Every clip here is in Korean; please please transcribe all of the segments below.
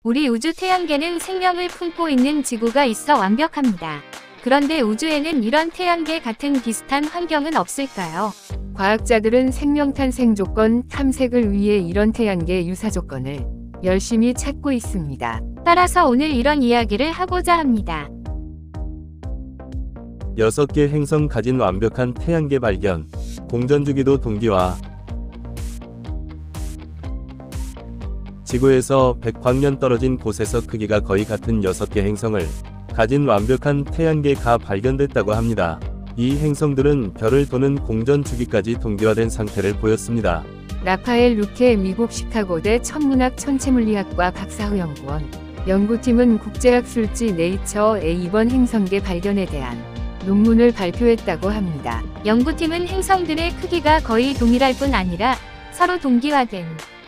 우리 우주 태양계는 생명을 품고 있는 지구가 있어 완벽합니다. 그런데 우주에는 이런 태양계 같은 비슷한 환경은 없을까요? 과학자들은 생명 탄생 조건 탐색을 위해 이런 태양계 유사 조건을 열심히 찾고 있습니다. 따라서 오늘 이런 이야기를 하고자 합니다. 6개 행성 가진 완벽한 태양계 발견, 공전주기도 동기화. 지구에서 100광년 떨어진 곳에서 크기가 거의 같은 6개 행성을 가진 완벽한 태양계가 발견됐다고 합니다. 이 행성들은 별을 도는 공전주기까지 동기화된 상태를 보였습니다. 라파엘 루케 미국 시카고대 천문학 천체물리학과 박사후 연구원 연구팀은 국제학술지 네이처에 이번 행성계 발견에 대한 논문을 발표했다고 합니다. 연구팀은 행성들의 크기가 거의 동일할 뿐 아니라 서로 동기화된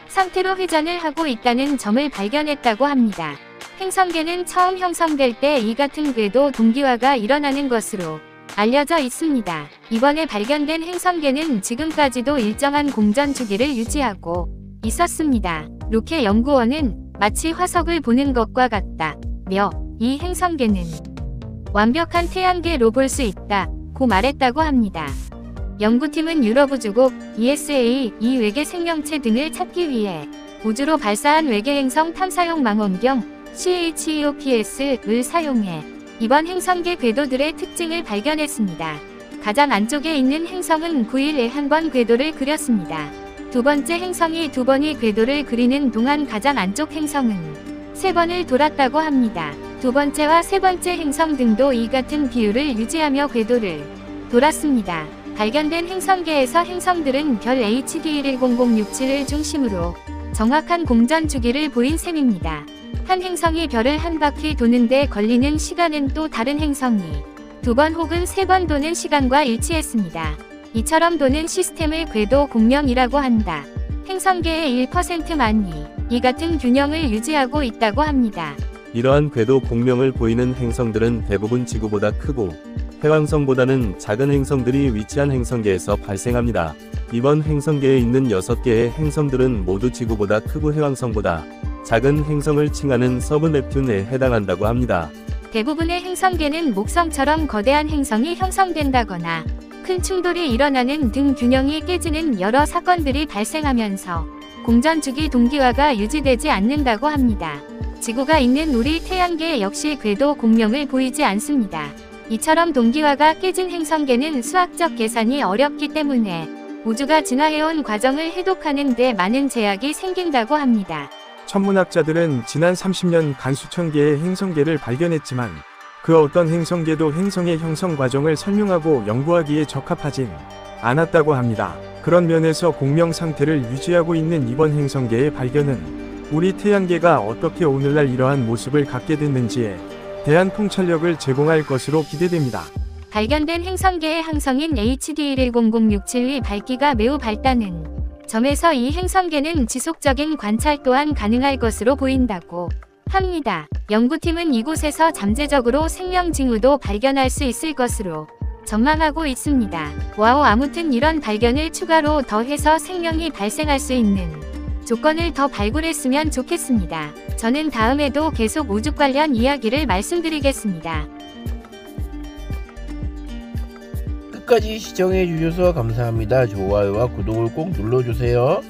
상태로 회전을 하고 있다는 점을 발견했다고 합니다. 행성계는 처음 형성될 때 이 같은 궤도 동기화가 일어나는 것으로 알려져 있습니다. 이번에 발견된 행성계는 지금까지도 일정한 공전 주기를 유지하고 있었습니다. 루케 연구원은 마치 화석을 보는 것과 같다며 이 행성계는 완벽한 태양계로 볼 수 있다고 말했다고 합니다. 연구팀은 유럽우주국 ESA, 이 외계 생명체 등을 찾기 위해 우주로 발사한 외계 행성 탐사용 망원경 CHEOPS를 사용해 이번 행성계 궤도들의 특징을 발견했습니다. 가장 안쪽에 있는 행성은 9일에 한 번 궤도를 그렸습니다. 두 번째 행성이 2번이 궤도를 그리는 동안 가장 안쪽 행성은 3번을 돌았다고 합니다. 두 번째와 세 번째 행성 등도 이 같은 비율을 유지하며 궤도를 돌았습니다. 발견된 행성계에서 행성들은 별 HD11067을 중심으로 정확한 공전 주기를 보인 셈입니다. 한 행성이 별을 한 바퀴 도는데 걸리는 시간은 또 다른 행성이 2번 혹은 3번 도는 시간과 일치했습니다. 이처럼 도는 시스템을 궤도 공명이라고 한다. 행성계의 1%만이 이 같은 균형을 유지하고 있다고 합니다. 이러한 궤도 공명을 보이는 행성들은 대부분 지구보다 크고 해왕성보다는 작은 행성들이 위치한 행성계에서 발생합니다. 이번 행성계에 있는 6개의 행성들은 모두 지구보다 크고 해왕성보다 작은 행성을 칭하는 서브 넵튠에 해당한다고 합니다. 대부분의 행성계는 목성처럼 거대한 행성이 형성된다거나 큰 충돌이 일어나는 등 균형이 깨지는 여러 사건들이 발생하면서 공전주기 동기화가 유지되지 않는다고 합니다. 지구가 있는 우리 태양계 역시 궤도 공명을 보이지 않습니다. 이처럼 동기화가 깨진 행성계는 수학적 계산이 어렵기 때문에 우주가 진화해온 과정을 해독하는 데 많은 제약이 생긴다고 합니다. 천문학자들은 지난 30년간 수천 개의 행성계를 발견했지만 그 어떤 행성계도 행성의 형성 과정을 설명하고 연구하기에 적합하진 않았다고 합니다. 그런 면에서 공명 상태를 유지하고 있는 이번 행성계의 발견은 우리 태양계가 어떻게 오늘날 이러한 모습을 갖게 됐는지에 대한 통찰력을 제공할 것으로 기대됩니다. 발견된 행성계의 항성인 HD11067의 밝기가 매우 밝다는 점에서 이 행성계는 지속적인 관찰 또한 가능할 것으로 보인다고 합니다. 연구팀은 이곳에서 잠재적으로 생명 징후도 발견할 수 있을 것으로 전망하고 있습니다. 와우, 아무튼 이런 발견을 추가로 더해서 생명이 발생할 수 있는 조건을 더 발굴했으면 좋겠습니다. 저는 다음에도 계속 우주 관련 이야기를 말씀드리겠습니다. 끝까지 시청해 주셔서 감사합니다. 좋아요와 구독을 꼭 눌러주세요.